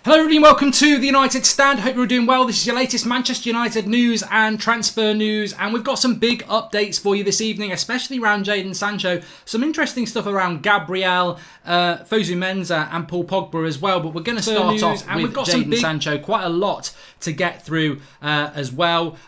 Hello everybody and welcome to the United Stand. Hope you're all doing well. This is your latest Manchester United news and transfer news, and we've got some big updates for you this evening, especially around Jadon Sancho. Some interesting stuff around Gabriel, Fosu-Mensah and Paul Pogba as well, but we're going to start off with Jadon Sancho. Quite a lot to get through as well.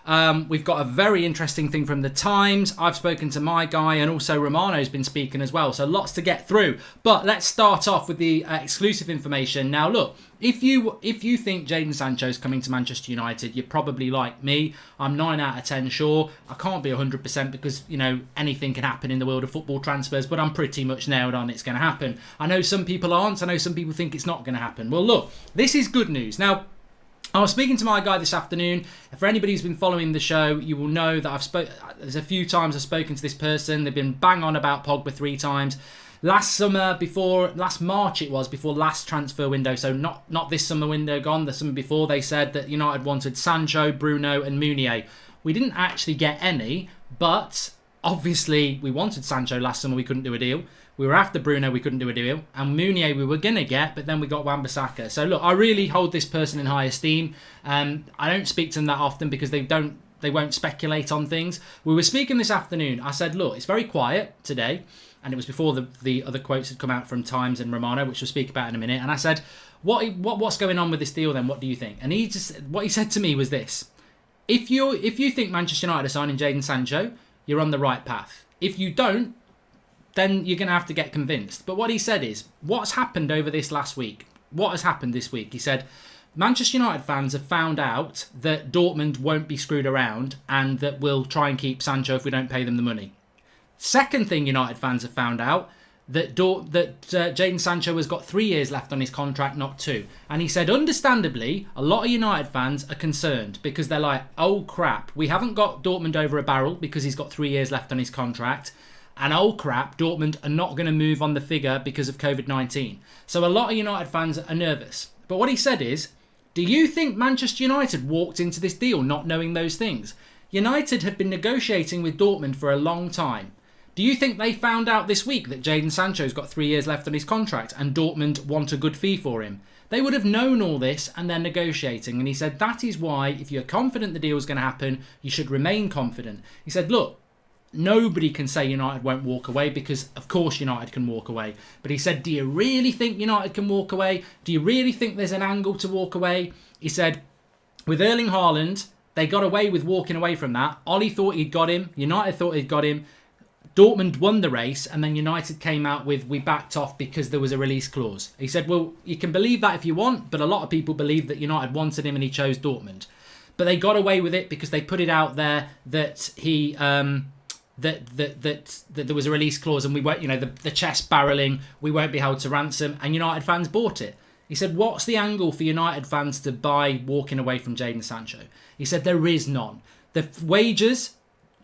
We've got a very interesting thing from the Times. I've spoken to my guy, and also Romano's been speaking as well, so lots to get through. But let's start off with the exclusive information. Now look, if you think Jadon Sancho's coming to Manchester United, you're probably like me. I'm 9 out of 10 sure. I can't be 100% because, you know, anything can happen in the world of football transfers, but I'm pretty much nailed on it's going to happen. I know some people aren't. I know some people think it's not going to happen. Well, look, this is good news. Now, I was speaking to my guy this afternoon. For anybody who's been following the show, you will know that there's a few times I've spoken to this person. They've been bang on about Pogba 3 times. Last March it was, before last transfer window, so not this summer window gone, the summer before, they said that United wanted Sancho, Bruno and Meunier. We didn't actually get any, but obviously we wanted Sancho last summer, we couldn't do a deal. We were after Bruno, we couldn't do a deal. And Meunier we were going to get, but then we got Wan-Bissaka. So look, I really hold this person in high esteem. I don't speak to them that often because they won't speculate on things. We were speaking this afternoon. I said, look, it's very quiet today. And it was before the other quotes had come out from Times and Romano, which we'll speak about in a minute. And I said, what's going on with this deal then? What do you think? And what he said to me was this: if you think Manchester United are signing Jadon Sancho, you're on the right path. If you don't, then you're going to have to get convinced. But what he said is, what's happened over this last week? What has happened this week? He said, Manchester United fans have found out that Dortmund won't be screwed around and that we'll try and keep Sancho if we don't pay them the money. Second thing United fans have found out, that Jadon Sancho has got 3 years left on his contract, not 2. And he said, understandably, a lot of United fans are concerned because they're like, oh crap, we haven't got Dortmund over a barrel because he's got 3 years left on his contract. And oh crap, Dortmund are not going to move on the figure because of COVID-19. So a lot of United fans are nervous. But what he said is, do you think Manchester United walked into this deal not knowing those things? United have been negotiating with Dortmund for a long time. Do you think they found out this week that Jadon Sancho's got 3 years left on his contract and Dortmund want a good fee for him? They would have known all this and they're negotiating. And he said that is why, if you're confident the deal is going to happen, you should remain confident. He said, look, nobody can say United won't walk away because, of course, United can walk away. But he said, do you really think United can walk away? Do you really think there's an angle to walk away? He said, with Erling Haaland, they got away with walking away from that. Ollie thought he'd got him. United thought he'd got him. Dortmund won the race, and then United came out with, we backed off because there was a release clause. He said, well, you can believe that if you want, but a lot of people believe that United wanted him and he chose Dortmund. But they got away with it because they put it out there that he that there was a release clause and we weren't, you know, the chest barreling, we won't be held to ransom, and United fans bought it. He said, what's the angle for United fans to buy walking away from Jadon Sancho? He said, there is none. The wages,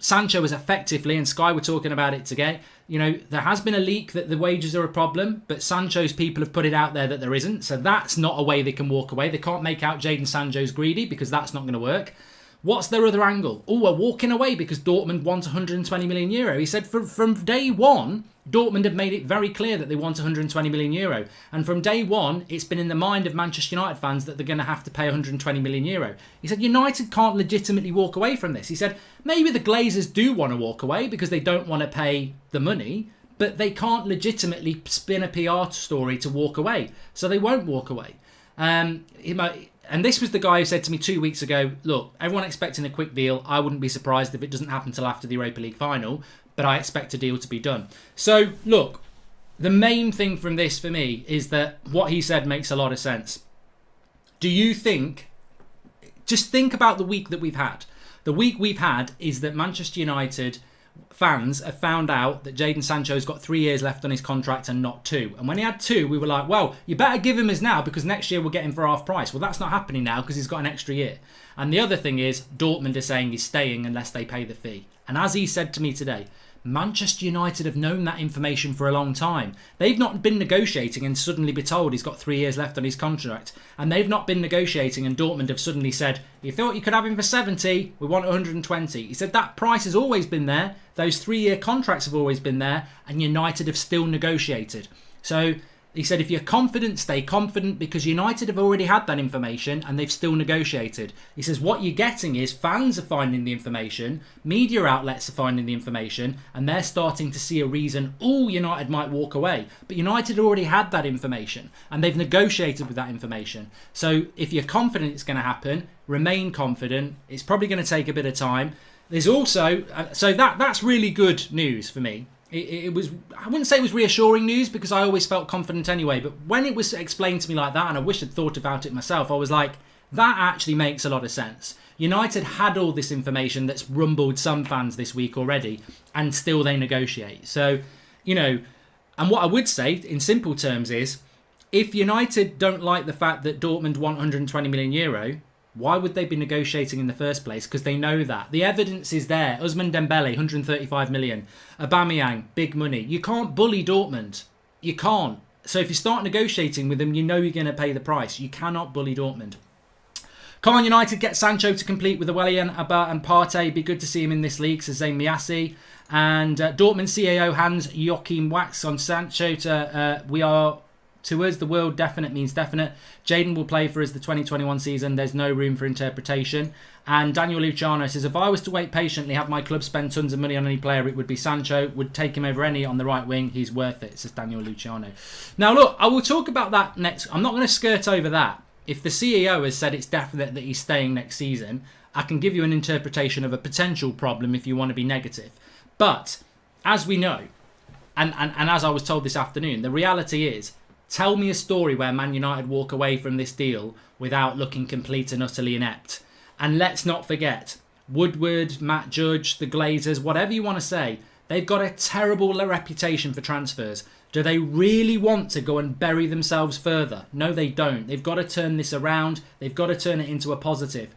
Sancho is effectively, and Sky were talking about it today, you know, there has been a leak that the wages are a problem, but Sancho's people have put it out there that there isn't. So that's not a way they can walk away. They can't make out Jadon Sancho's greedy because that's not going to work. What's their other angle? Oh, we're walking away because Dortmund wants 120 million euro. He said from day one, Dortmund have made it very clear that they want 120 million euro. And from day one, it's been in the mind of Manchester United fans that they're going to have to pay 120 million euro. He said United can't legitimately walk away from this. He said maybe the Glazers do want to walk away because they don't want to pay the money, but they can't legitimately spin a PR story to walk away. So they won't walk away. And this was the guy who said to me 2 weeks ago, look, everyone expecting a quick deal. I wouldn't be surprised if it doesn't happen till after the Europa League final, but I expect a deal to be done. So, look, the main thing from this for me is that what he said makes a lot of sense. Do you think, just think about the week that we've had. The week we've had is that Manchester United fans have found out that Jadon Sancho's got 3 years left on his contract and not 2. And when he had 2, we were like, well, you better give him his now because next year we'll get him for half price. Well, that's not happening now because he's got an extra year. And the other thing is, Dortmund are saying he's staying unless they pay the fee. And as he said to me today, Manchester United have known that information for a long time. They've not been negotiating and suddenly be told he's got 3 years left on his contract. And they've not been negotiating and Dortmund have suddenly said, you thought you could have him for 70, we want 120. He said that price has always been there. Those 3 year contracts have always been there and United have still negotiated. So He said, if you're confident, stay confident, because United have already had that information and they've still negotiated. He says what you're getting is fans are finding the information, media outlets are finding the information, and they're starting to see a reason, United might walk away. But United already had that information and they've negotiated with that information. So if you're confident it's going to happen, remain confident. It's probably going to take a bit of time. There's also, so that's really good news for me. It was, I wouldn't say it was reassuring news because I always felt confident anyway, but when it was explained to me like that, and I wish I'd thought about it myself, I was like, that actually makes a lot of sense. United had all this information that's rumbled some fans this week already, and still they negotiate. So, and what I would say in simple terms is, if United don't like the fact that Dortmund want 120 million euro, why would they be negotiating in the first place? Because they know that. The evidence is there. Ousmane Dembele, 135 million. Aubameyang, big money. You can't bully Dortmund. You can't. So if you start negotiating with them, you know you're going to pay the price. You cannot bully Dortmund. Come on, United, get Sancho to complete with Awelian, Abba and Partey. Be good to see him in this league, says Zayn Miassi. And Dortmund CAO Hans Joachim Wax on Sancho to we are... To us, the word definite means definite. Jadon will play for us the 2021 season. There's no room for interpretation. And Daniel Luciano says, if I was to wait patiently, have my club spend tons of money on any player, it would be Sancho. Would take him over any on the right wing. He's worth it, says Daniel Luciano. Now, look, I will talk about that next. I'm not going to skirt over that. If the CEO has said it's definite that he's staying next season, I can give you an interpretation of a potential problem if you want to be negative. But, as we know, and as I was told this afternoon, the reality is, tell me a story where Man United walk away from this deal without looking complete and utterly inept. And let's not forget, Woodward, Matt Judge, the Glazers, whatever you want to say, they've got a terrible reputation for transfers. Do they really want to go and bury themselves further? No, they don't. They've got to turn this around. They've got to turn it into a positive.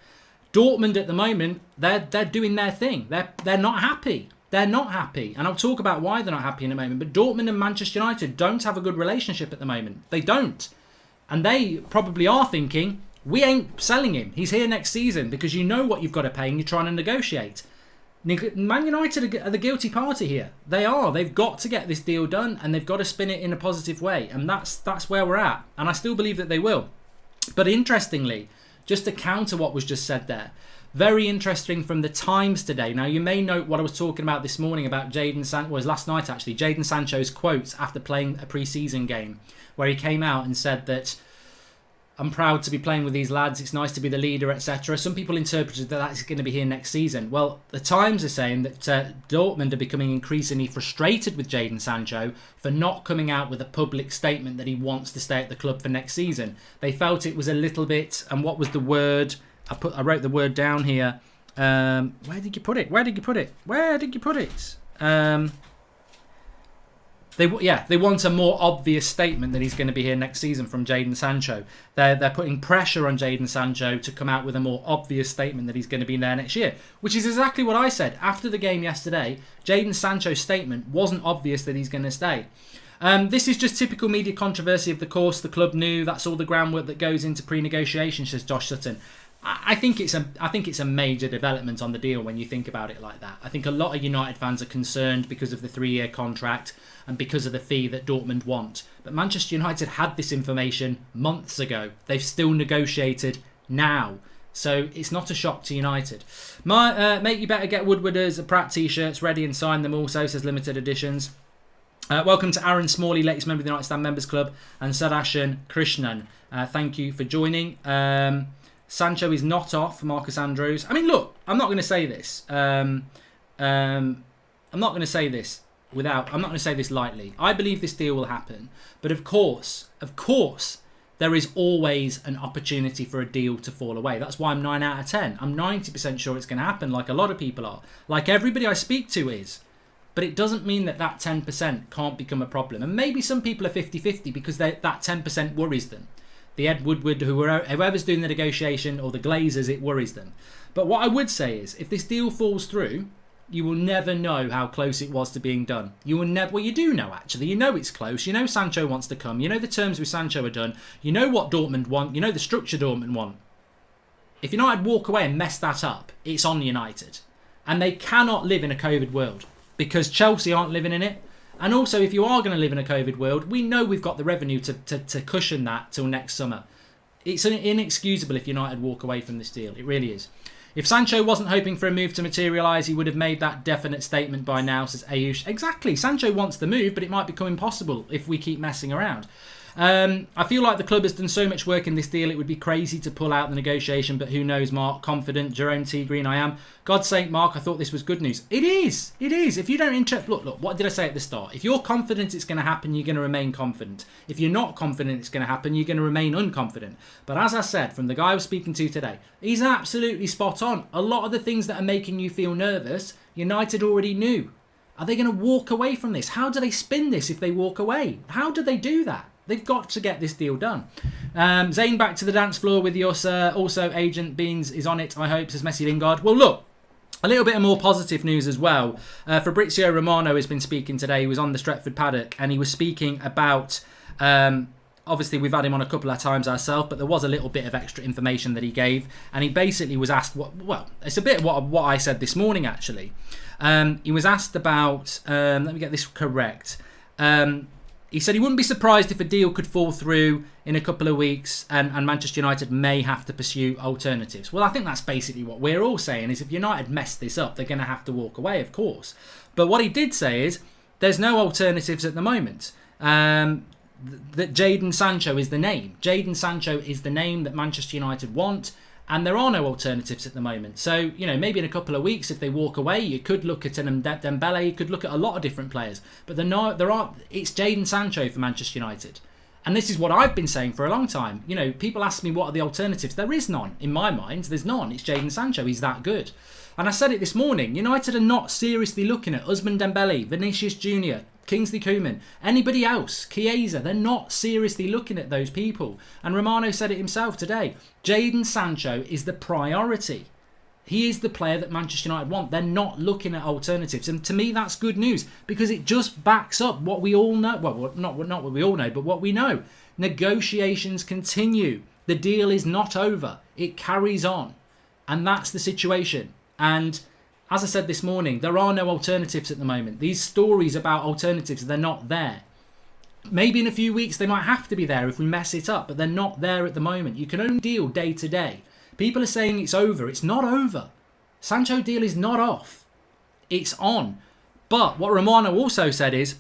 Dortmund at the moment, they're doing their thing. They're not happy. They're not happy. And I'll talk about why they're not happy in a moment. But Dortmund and Manchester United don't have a good relationship at the moment. They don't. And they probably are thinking, we ain't selling him. He's here next season because you know what you've got to pay and you're trying to negotiate. Man United are the guilty party here. They are. They've got to get this deal done and they've got to spin it in a positive way. And that's where we're at. And I still believe that they will. But interestingly, just to counter what was just said there, very interesting from the Times today. Now, you may note what I was talking about this morning about last night actually, Jadon Sancho's quotes after playing a pre-season game, where he came out and said that, I'm proud to be playing with these lads, it's nice to be the leader, etc. Some people interpreted that that's going to be here next season. Well, the Times are saying that Dortmund are becoming increasingly frustrated with Jadon Sancho for not coming out with a public statement that he wants to stay at the club for next season. They felt it was a little bit, and what was the word? I wrote the word down here. Where did you put it? They want a more obvious statement that he's going to be here next season from Jadon Sancho. They're putting pressure on Jadon Sancho to come out with a more obvious statement that he's going to be there next year, which is exactly what I said after the game yesterday. Jadon Sancho's statement wasn't obvious that he's going to stay. This is just typical media controversy of the course. The club knew. That's all the groundwork that goes into pre-negotiation, says Josh Sutton. I think it's a major development on the deal when you think about it like that. I think a lot of United fans are concerned because of the 3-year contract and because of the fee that Dortmund want. But Manchester United had this information months ago. They've still negotiated now. So it's not a shock to United. Mate, you better get Woodward's Pratt t-shirts ready and sign them also, says Limited Editions. Welcome to Aaron Smalley, latest member of the United Stand Members Club, and Sadashan Krishnan. Thank you for joining. Sancho is not off, Marcus Andrews. I mean, look, I'm not going to say this. I'm not going to say this lightly. I believe this deal will happen. But of course, there is always an opportunity for a deal to fall away. That's why I'm 9 out of 10. I'm 90% sure it's going to happen, like a lot of people are. Like everybody I speak to is. But it doesn't mean that 10% can't become a problem. And maybe some people are 50-50 because that 10% worries them. The Ed Woodward, whoever's doing the negotiation, or the Glazers, it worries them. But what I would say is, if this deal falls through, you will never know how close it was to being done. You will never. Well, you do know actually. You know it's close. You know Sancho wants to come. You know the terms with Sancho are done. You know what Dortmund want. You know the structure Dortmund want. If United walk away and mess that up, it's on United, and they cannot live in a COVID world because Chelsea aren't living in it. And also, if you are going to live in a COVID world, we know we've got the revenue to cushion that till next summer. It's inexcusable if United walk away from this deal. It really is. If Sancho wasn't hoping for a move to materialise, he would have made that definite statement by now, says Ayush. Exactly. Sancho wants the move, but it might become impossible if we keep messing around. I feel like the club has done so much work in this deal, it would be crazy to pull out the negotiation, but who knows, Mark? Confident. Jerome T. Green, I am. God's sake, Mark, I thought this was good news. It is. It is. If you don't interpret... Look, what did I say at the start? If you're confident it's going to happen, you're going to remain confident. If you're not confident it's going to happen, you're going to remain unconfident. But as I said, from the guy I was speaking to today, he's absolutely spot on. A lot of the things that are making you feel nervous, United already knew. Are they going to walk away from this? How do they spin this if they walk away? How do they do that? They've got to get this deal done. Zane, back to the dance floor with your sir. Also, Agent Beans is on it, I hope, says Messi Lingard. Well, look, a little bit of more positive news as well. Fabrizio Romano has been speaking today. He was on the Stretford paddock and he was speaking about... obviously, we've had him on a couple of times ourselves, but there was a little bit of extra information that he gave. And he basically was asked... Well, it's a bit what I said this morning, actually. He was asked about... let me get this correct. He said he wouldn't be surprised if a deal could fall through in a couple of weeks and Manchester United may have to pursue alternatives. Well, I think that's basically what we're all saying, is if United mess this up, they're going to have to walk away, of course. But what he did say is there's no alternatives at the moment. That Jadon Sancho is the name. Jadon Sancho is the name that Manchester United want. And there are no alternatives at the moment. So, maybe in a couple of weeks, if they walk away, you could look at an Dembele, you could look at a lot of different players. But it's Jadon Sancho for Manchester United. And this is what I've been saying for a long time. People ask me what are the alternatives. There is none. In my mind, there's none. It's Jadon Sancho. He's that good. And I said it this morning. United are not seriously looking at Ousmane Dembele, Vinicius Jr., Kingsley Coman, anybody else, Chiesa. They're not seriously looking at those people. And Romano said it himself today. Jadon Sancho is the priority. He is the player that Manchester United want. They're not looking at alternatives. And to me, that's good news because it just backs up what we all know. Well, not what we all know, but what we know. Negotiations continue. The deal is not over. It carries on. And that's the situation. And as I said this morning, there are no alternatives at the moment. These stories about alternatives, they're not there. Maybe in a few weeks they might have to be there if we mess it up, but they're not there at the moment. You can only deal day to day. People are saying it's over. It's not over. Sancho deal is not off. It's on. But what Romano also said is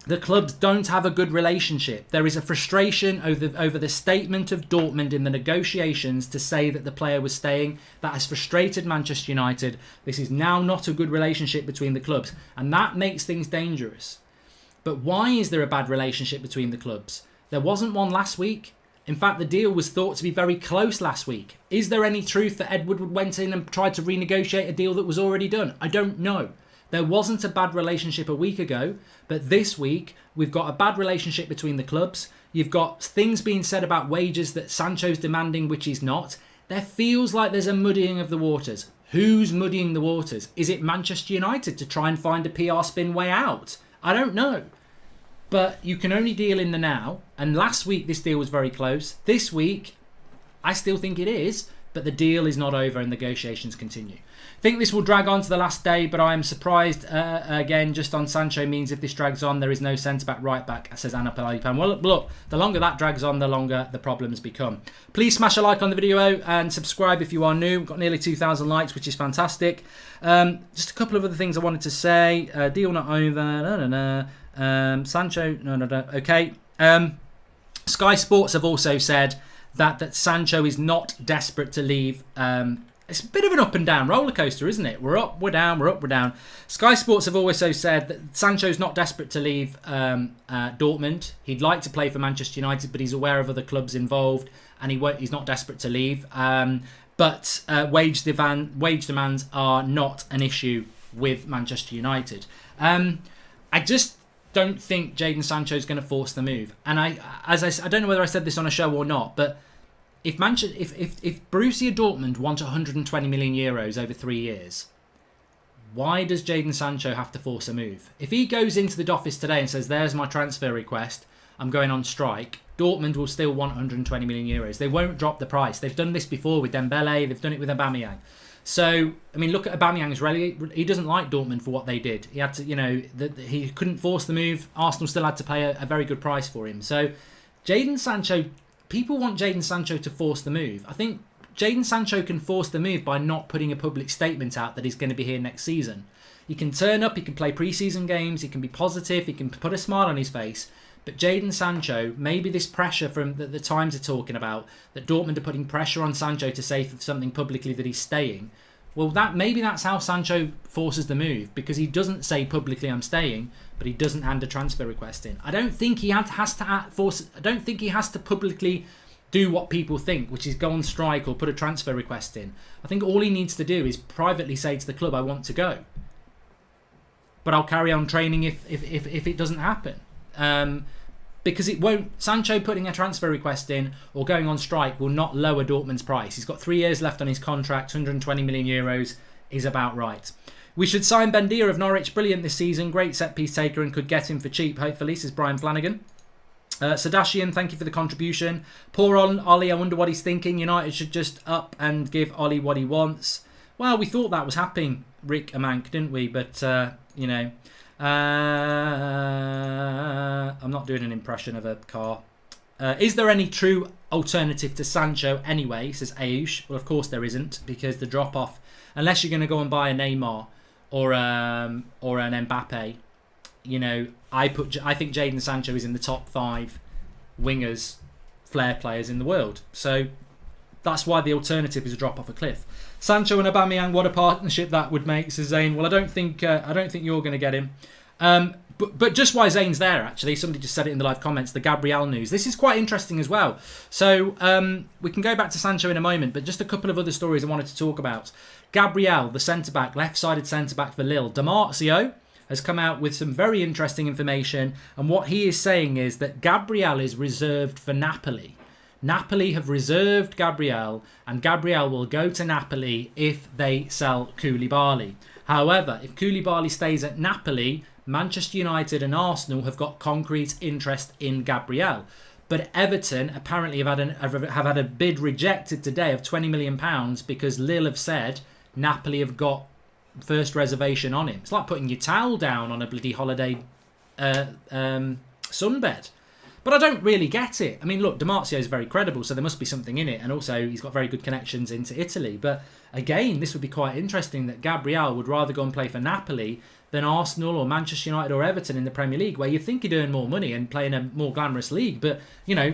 the clubs don't have a good relationship. There is a frustration over the statement of Dortmund in the negotiations to say that the player was staying. That has frustrated Manchester United. This is now not a good relationship between the clubs. And that makes things dangerous. But why is there a bad relationship between the clubs? There wasn't one last week. In fact, the deal was thought to be very close last week. Is there any truth that Ed Woodward went in and tried to renegotiate a deal that was already done? I don't know. There wasn't a bad relationship a week ago, but this week we've got a bad relationship between the clubs. You've got things being said about wages that Sancho's demanding, which he's not. There feels like there's a muddying of the waters. Who's muddying the waters? Is it Manchester United to try and find a PR spin way out? I don't know. But you can only deal in the now. And last week this deal was very close. This week, I still think it is, but the deal is not over and negotiations continue. I think this will drag on to the last day, but I am surprised, again, just on Sancho means if this drags on, there is no centre-back, right-back, says Anna Palipan. Well, look, the longer that drags on, the longer the problems become. Please smash a like on the video and subscribe if you are new. We've got nearly 2,000 likes, which is fantastic. Just a couple of other things I wanted to say. Deal not over. Sancho, no. Okay. Sky Sports have also said that Sancho is not desperate to leave. It's a bit of an up and down roller coaster, isn't it? We're up, we're down, we're up, we're down. Sky Sports have also said that Sancho's not desperate to leave Dortmund. He'd like to play for Manchester United, but he's aware of other clubs involved, and he's not desperate to leave. But wage demands are not an issue with Manchester United. I just don't think Jadon Sancho is going to force the move. And I don't know whether I said this on a show or not, but if Borussia Dortmund want 120 million euros over 3 years, why does Jadon Sancho have to force a move? If he goes into the office today and says, there's my transfer request, I'm going on strike, Dortmund will still want 120 million euros. They won't drop the price. They've done this before with Dembele, they've done it with Aubameyang. So, I mean, look at Aubameyang's rally. He doesn't like Dortmund for what they did. He had to, he couldn't force the move. Arsenal still had to pay a very good price for him. So, Jadon Sancho, people want Jadon Sancho to force the move. I think Jadon Sancho can force the move by not putting a public statement out that he's going to be here next season. He can turn up, he can play pre-season games, he can be positive, he can put a smile on his face. But Jadon Sancho, maybe this pressure from the Times are talking about, that Dortmund are putting pressure on Sancho to say something publicly that he's staying. Well, maybe that's how Sancho forces the move, because he doesn't say publicly I'm staying, but he doesn't hand a transfer request in. I don't think he has to publicly do what people think, which is go on strike or put a transfer request in. I think all he needs to do is privately say to the club, I want to go, but I'll carry on training if it doesn't happen. Because it won't. Sancho putting a transfer request in or going on strike will not lower Dortmund's price. He's got 3 years left on his contract. 120 million euros is about right. We should sign Bendia of Norwich. Brilliant this season. Great set piece taker and could get him for cheap, hopefully, says Brian Flanagan. Sadashian, thank you for the contribution. Poor on Ollie, I wonder what he's thinking. United should just up and give Ollie what he wants. Well, we thought that was happening, Rick Amank, didn't we? But, I'm not doing an impression of a car. Is there any true alternative to Sancho anyway, says Ayush? Well, of course there isn't, because the drop-off, unless you're going to go and buy a Neymar or an Mbappe, I think Jadon Sancho is in the top 5 wingers, flair players in the world. So that's why the alternative is a drop off a cliff. Sancho and Aubameyang, what a partnership that would make, says Zane. Well, I don't think you're going to get him. But just why Zane's there, actually, somebody just said it in the live comments, the Gabriel news. This is quite interesting as well. So we can go back to Sancho in a moment, but just a couple of other stories I wanted to talk about. Gabriel, the centre-back, left-sided centre-back for Lille. Di Marzio has come out with some very interesting information, and what he is saying is that Gabriel is reserved for Napoli. Napoli have reserved Gabriel, and Gabriel will go to Napoli if they sell Koulibaly. However, if Koulibaly stays at Napoli, Manchester United and Arsenal have got concrete interest in Gabriel. But Everton apparently have had a bid rejected today of £20 million because Lille have said Napoli have got first reservation on him. It's like putting your towel down on a bloody holiday sunbed. But I don't really get it. I mean, look, Di Marzio is very credible, so there must be something in it. And also, he's got very good connections into Italy. But again, this would be quite interesting that Gabriel would rather go and play for Napoli than Arsenal or Manchester United or Everton in the Premier League, where you think he'd earn more money and play in a more glamorous league. But,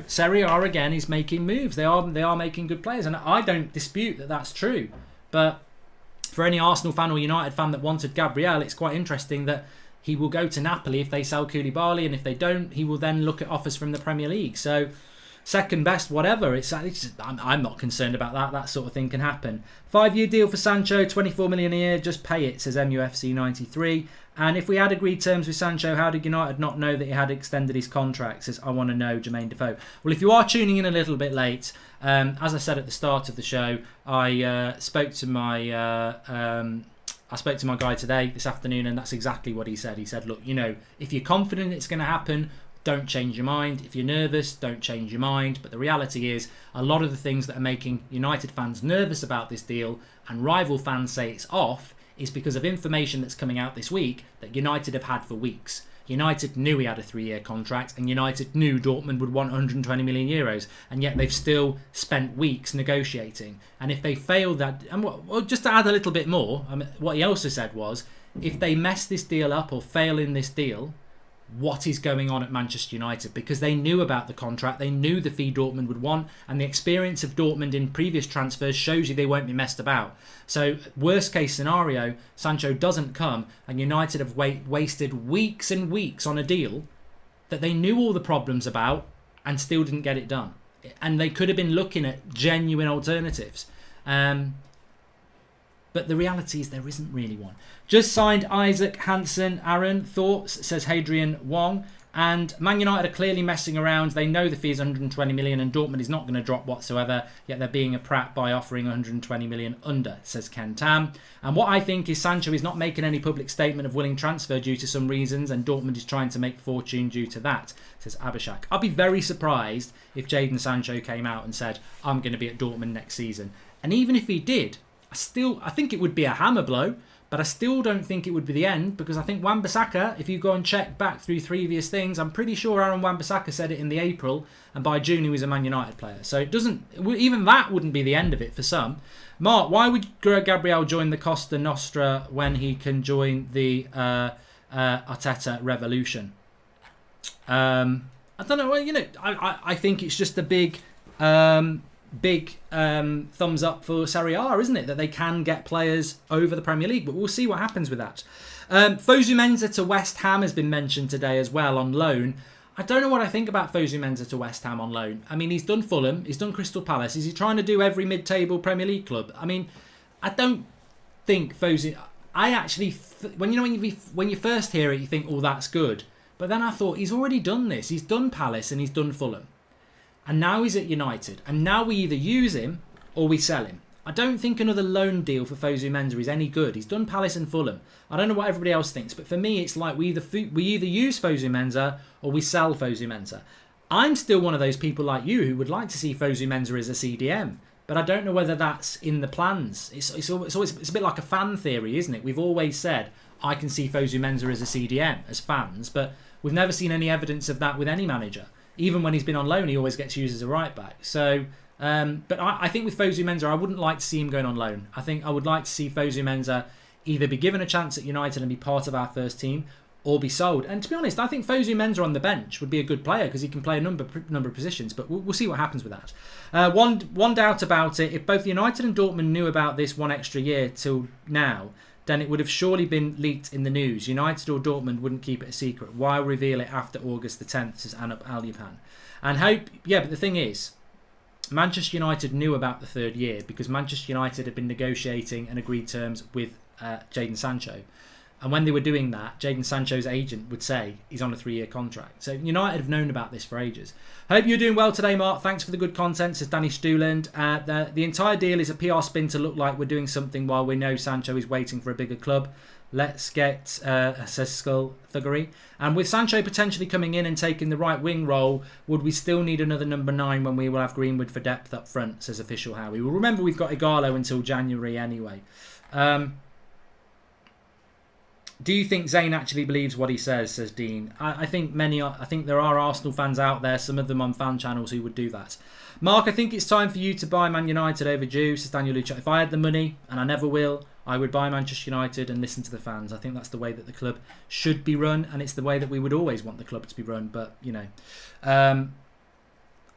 Serie A again is making moves. They are making good players. And I don't dispute that that's true. But for any Arsenal fan or United fan that wanted Gabriel, it's quite interesting that he will go to Napoli if they sell Koulibaly, and if they don't, he will then look at offers from the Premier League. So, second best, whatever. I'm not concerned about that. That sort of thing can happen. 5-year deal for Sancho, 24 million a year. Just pay it, says MUFC 93. And if we had agreed terms with Sancho, how did United not know that he had extended his contract? Says I want to know, Jermaine Defoe. Well, if you are tuning in a little bit late, as I said at the start of the show, I spoke to my guy this afternoon, and that's exactly what he said. He said, look, if you're confident it's going to happen, don't change your mind. If you're nervous, don't change your mind. But the reality is, a lot of the things that are making United fans nervous about this deal and rival fans say it's off is because of information that's coming out this week that United have had for weeks. United knew he had a 3-year contract, and United knew Dortmund would want 120 million euros, and yet they've still spent weeks negotiating. And if they fail that, and just to add a little bit more, what he also said was, if they mess this deal up or fail in this deal, what is going on at Manchester United? Because they knew about the contract, they knew the fee Dortmund would want, and the experience of Dortmund in previous transfers shows you they won't be messed about. So worst case scenario, Sancho doesn't come and United have wasted weeks and weeks on a deal that they knew all the problems about and still didn't get it done. And they could have been looking at genuine alternatives. But the reality is there isn't really one. Just signed Isaac Hansen. Aaron, thoughts, says Hadrian Wong. And Man United are clearly messing around. They know the fee is 120 million and Dortmund is not going to drop whatsoever, yet they're being a prat by offering 120 million under, says Ken Tam. And what I think is Sancho is not making any public statement of willing transfer due to some reasons, and Dortmund is trying to make fortune due to that, says Abhishek. I'll be very surprised if Jadon Sancho came out and said, I'm going to be at Dortmund next season. And even if he did, I think it would be a hammer blow, but I still don't think it would be the end, because I think Wan-Bissaka, if you go and check back through previous things, I'm pretty sure Aaron Wan-Bissaka said it in the April, and by June he was a Man United player. So it doesn't, even that wouldn't be the end of it for some. Mark, why would Gabriel join the Costa Nostra when he can join the Arteta revolution? I don't know. Well, you know, I think it's just a big thumbs up for Serie A, isn't it? That they can get players over the Premier League, but we'll see what happens with that. Fosu-Mensah to West Ham has been mentioned today as well on loan. I don't know what I think about Fosu-Mensah to West Ham on loan. I mean, he's done Fulham, he's done Crystal Palace. Is he trying to do every mid-table Premier League club? I mean, I don't think Fosu... I actually... When you first hear it, you think, oh, that's good. But then I thought, he's already done this. He's done Palace and he's done Fulham. And now he's at United. And now we either use him or we sell him. I don't think another loan deal for Fosu-Mensah is any good. He's done Palace and Fulham. I don't know what everybody else thinks, but for me, it's like we either use Fosu-Mensah or we sell Fosu-Mensah. I'm still one of those people like you who would like to see Fosu-Mensah as a CDM, but I don't know whether that's in the plans. It's a bit like a fan theory, isn't it? We've always said, I can see Fosu-Mensah as a CDM, as fans, but we've never seen any evidence of that with any manager. Even when he's been on loan, he always gets used as a right back. So, but I think with Fosu-Mensah, I wouldn't like to see him going on loan. I think I would like to see Fosu-Mensah either be given a chance at United and be part of our first team, or be sold. And to be honest, I think Fosu-Mensah on the bench would be a good player because he can play a number of positions. But we'll see what happens with that. One doubt about it: if both United and Dortmund knew about this one extra year till now, then it would have surely been leaked in the news. United or Dortmund wouldn't keep it a secret. Why reveal it after August the 10th, says Anup Alyapan. And but the thing is, Manchester United knew about the third year because Manchester United had been negotiating and agreed terms with Jadon Sancho. And when they were doing that, Jadon Sancho's agent would say he's on a 3-year contract. So United have known about this for ages. Hope you're doing well today, Mark. Thanks for the good content, says Danny Stuland. The entire deal is a PR spin to look like we're doing something while we know Sancho is waiting for a bigger club. Let's get, says Skull Thuggery. And with Sancho potentially coming in and taking the right wing role, would we still need another number 9 when we will have Greenwood for depth up front, says Official Howie. Well, remember, we've got Igalo until January anyway. Do you think Zayn actually believes what he says, says Dean? I think there are Arsenal fans out there, some of them on fan channels, who would do that. Mark, I think it's time for you to buy Man United overdue, says Daniel Lucha. If I had the money, and I never will, I would buy Manchester United and listen to the fans. I think that's the way that the club should be run, and it's the way that we would always want the club to be run. But, you know,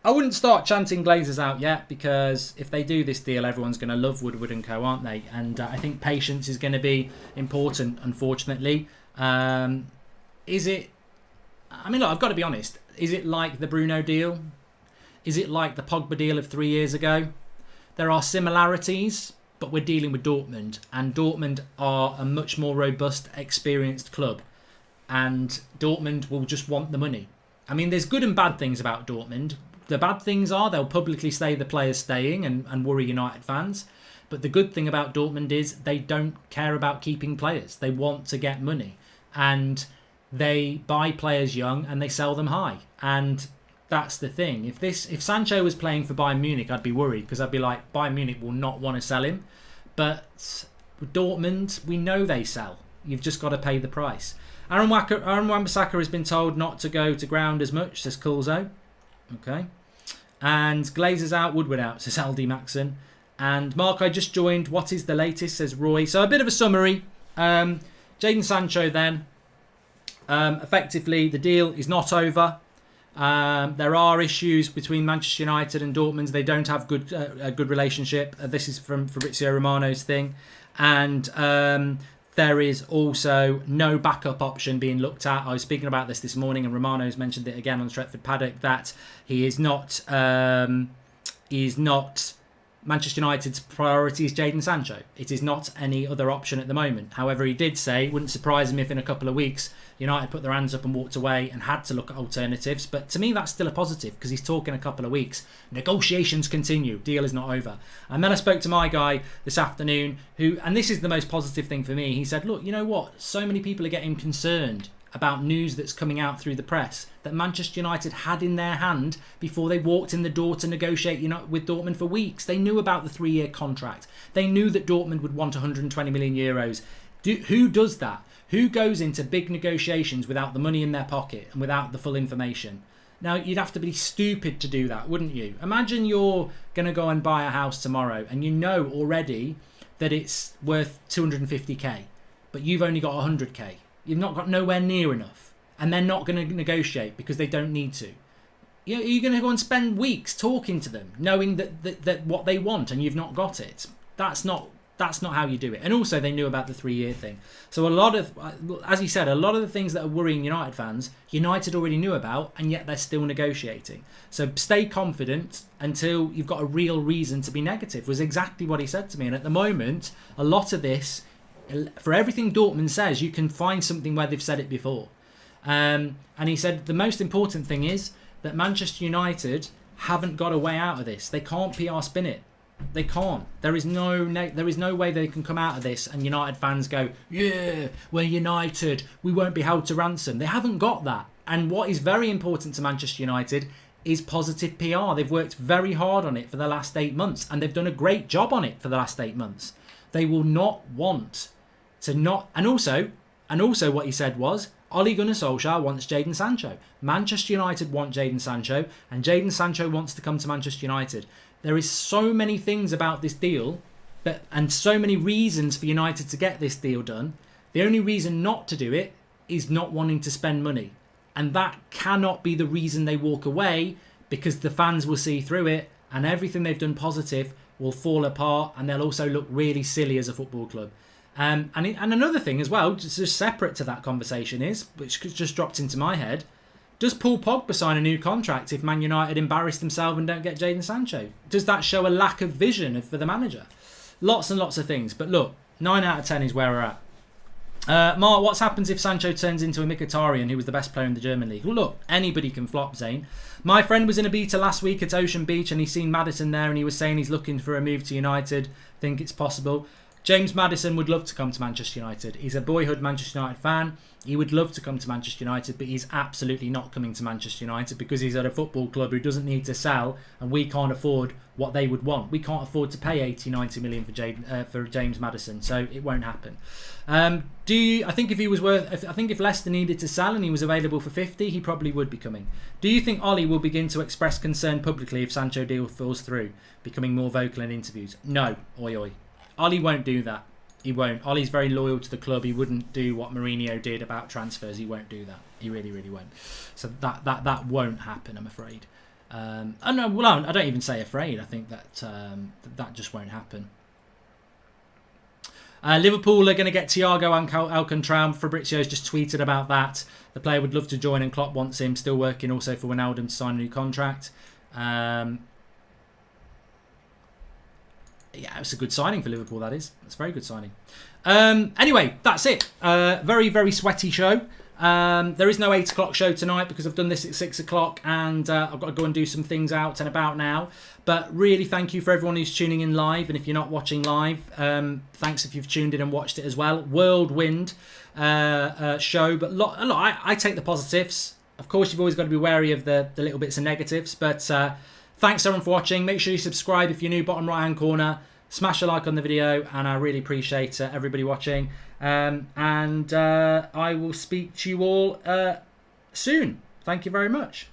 I wouldn't start chanting Glazers out yet, because if they do this deal, everyone's going to love Woodward and co, aren't they? And I think patience is going to be important, unfortunately. Is it... I mean, look, I've got to be honest. Is it like the Bruno deal? Is it like the Pogba deal of 3 years ago? There are similarities, but we're dealing with Dortmund. And Dortmund are a much more robust, experienced club. And Dortmund will just want the money. I mean, there's good and bad things about Dortmund. The bad things are they'll publicly say the players staying and worry United fans. But the good thing about Dortmund is they don't care about keeping players. They want to get money. And they buy players young and they sell them high. And that's the thing. If Sancho was playing for Bayern Munich, I'd be worried, because I'd be like, Bayern Munich will not want to sell him. But with Dortmund, we know they sell. You've just got to pay the price. Aaron Wan-Bissaka has been told not to go to ground as much, says Kulzo. Okay. And Glazers out, Woodward out, says Aldi Maxon. And Mark, I just joined. What is the latest, says Roy. So a bit of a summary. Jadon Sancho then. Effectively, the deal is not over. There are issues between Manchester United and Dortmund. They don't have a good relationship. This is from Fabrizio Romano's thing. And there is also no backup option being looked at. I was speaking about this morning, and Romano's mentioned it again on Stretford Paddock, that he is not Manchester United's priority is Jadon Sancho. It is not any other option at the moment. However, he did say it wouldn't surprise him if in a couple of weeks United put their hands up and walked away and had to look at alternatives. But to me, that's still a positive, because he's talking a couple of weeks. Negotiations continue. Deal is not over. And then I spoke to my guy this afternoon, and this is the most positive thing for me. He said, look, you know what? So many people are getting concerned about news that's coming out through the press that Manchester United had in their hand before they walked in the door to negotiate with Dortmund for weeks. They knew about the 3-year contract. They knew that Dortmund would want 120 million euros. Who does that? Who goes into big negotiations without the money in their pocket and without the full information? Now, you'd have to be stupid to do that, wouldn't you? Imagine you're going to go and buy a house tomorrow and you know already that it's worth 250k, but you've only got 100k. You've not got nowhere near enough, and they're not going to negotiate because they don't need to. You're going to go and spend weeks talking to them, knowing that what they want, and you've not got it. That's not how you do it. And also, they knew about the 3-year thing. So a lot of, as you said, a lot of the things that are worrying United fans, United already knew about, and yet they're still negotiating. So stay confident until you've got a real reason to be negative, was exactly what he said to me. And at the moment, a lot of this, for everything Dortmund says, you can find something where they've said it before. And he said the most important thing is that Manchester United haven't got a way out of this. They can't PR spin it. They can't. There is no way they can come out of this and United fans go, yeah, we're United, we won't be held to ransom. They haven't got that. And what is very important to Manchester United is positive PR. They've worked very hard on it for the last 8 months, and they've done a great job on it for the last 8 months. They will not want to not, and also what he said was, Ole Gunnar Solskjaer wants Jadon Sancho. Manchester United want Jadon Sancho, and Jadon Sancho wants to come to Manchester United. There is so many things about this deal, and so many reasons for United to get this deal done. The only reason not to do it is not wanting to spend money, and that cannot be the reason they walk away, because the fans will see through it, and everything they've done positive will fall apart, and they'll also look really silly as a football club. And another thing as well, just separate to that conversation is, which just dropped into my head, does Paul Pogba sign a new contract if Man United embarrass themselves and don't get Jadon Sancho? Does that show a lack of vision for the manager? Lots and lots of things. But look, 9 out of 10 is where we're at. Mark, what happens if Sancho turns into a Mkhitaryan, who was the best player in the German league? Well, look, anybody can flop, Zane. My friend was in Ibiza last week at Ocean Beach and he's seen Maddison there and he was saying he's looking for a move to United. Think it's possible. James Maddison would love to come to Manchester United. He's a boyhood Manchester United fan. He would love to come to Manchester United, but he's absolutely not coming to Manchester United because he's at a football club who doesn't need to sell, and we can't afford what they would want. We can't afford to pay 80-90 million for James Maddison, so it won't happen. I think if Leicester needed to sell and he was available for 50, he probably would be coming. Do you think Ollie will begin to express concern publicly if Sancho deal falls through, becoming more vocal in interviews? No, oi. Ollie won't do that. He won't. Ollie's very loyal to the club. He wouldn't do what Mourinho did about transfers. He won't do that. He really, really won't. So that won't happen, I'm afraid. I don't even say afraid. I think that just won't happen. Liverpool are going to get Thiago Alcantara. Fabrizio's just tweeted about that. The player would love to join and Klopp wants him. Still working also for Wijnaldum to sign a new contract. Yeah, it's a good signing for Liverpool, that is. It's a very good signing. Anyway, that's it. Very, very sweaty show. There is no 8 o'clock show tonight because I've done this at 6 o'clock and I've got to go and do some things out and about now. But really thank you for everyone who's tuning in live. And if you're not watching live, thanks if you've tuned in and watched it as well. Whirlwind show. But I take the positives. Of course, you've always got to be wary of the little bits of negatives. But thanks everyone for watching. Make sure you subscribe if you're new, bottom right hand corner. Smash a like on the video and I really appreciate everybody watching. And I will speak to you all soon. Thank you very much.